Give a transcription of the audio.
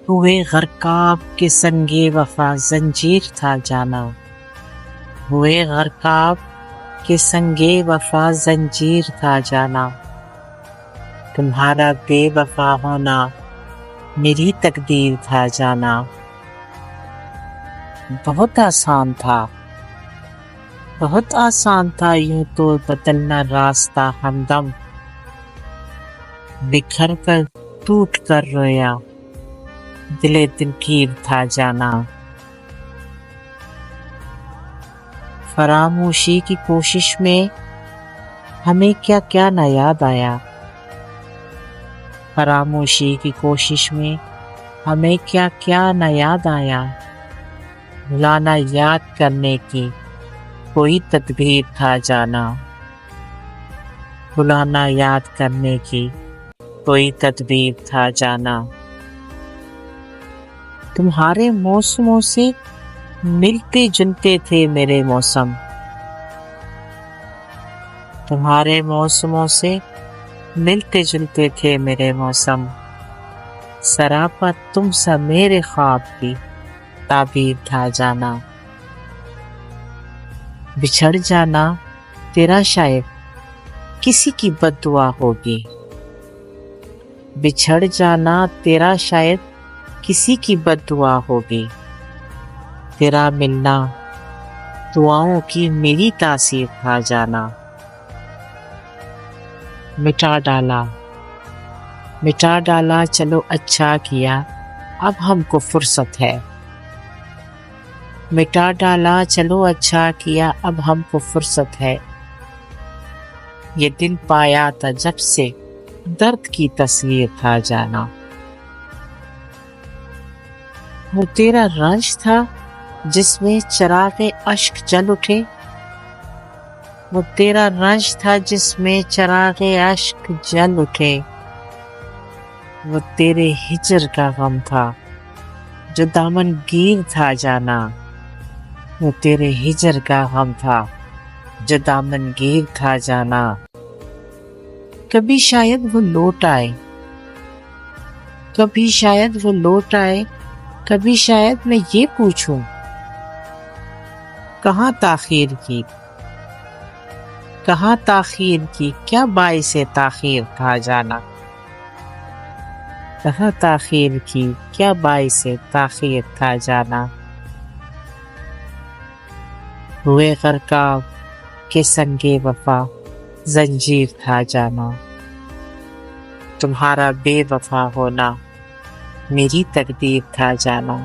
ہوئے غرقاب کے سنگے وفا زنجیر تھا جانا، ہوئے غرقاب کے سنگے وفا زنجیر تھا جانا، تمہارا بے وفا ہونا میری تقدیر تھا جانا۔ بہت آسان تھا، بہت آسان تھا یوں تو بدلنا راستہ ہمدم، بکھر کر ٹوٹ کر رویا دل تنکیر تھا جانا۔ فراموشی کی کوشش میں ہمیں کیا کیا نہ یاد آیا، فراموشی کی کوشش میں ہمیں کیا کیا نہ یاد آیا، بھلانا یاد کرنے کی کوئی تدبیر تھا جانا، بھلانا یاد کرنے کی کوئی تدبیر تھا جانا۔ تمہارے موسموں سے ملتے جلتے تھے میرے موسم، تمہارے موسموں سے ملتے جلتے تھے میرے موسم، سراپا تم سا میرے خواب کی تعبیر تھا جانا۔ بچھڑ جانا تیرا شاید کسی کی بد دعا ہوگی، بچھڑ جانا تیرا شاید کسی کی بد دعا ہوگی، تیرا ملنا دعاؤں کی میری تاثیر تھا جانا۔ مٹا ڈالا، مٹا ڈالا چلو اچھا کیا اب ہم کو فرصت ہے، مٹا ڈالا چلو اچھا کیا اب ہم کو فرصت ہے، یہ دل پایا تھا جب سے درد کی تصویر تھا جانا۔ وہ تیرا رنج تھا جس میں چراغ اشک جل اٹھے، وہ تیرا رنج تھا جس میں چراغ اشک جل اٹھے، وہ تیرے ہجر کا غم تھا جو دامن گیر تھا جانا، وہ تیرے ہجر کا غم تھا جو دامن گیر تھا جانا۔ کبھی شاید وہ لوٹ آئے، کبھی شاید وہ لوٹ آئے، کبھی شاید میں یہ پوچھوں کہاں تاخیر کی، کہاں تاخیر کی، کیا باعث تاخیر تھا جانا، کہاں تاخیر کی، کیا باعث تاخیر تھا جانا۔ ہوئے غرقاب کے سنگے وفا زنجیر تھا جانا، تمہارا بے وفا ہونا میری تقدیر تھا جانا۔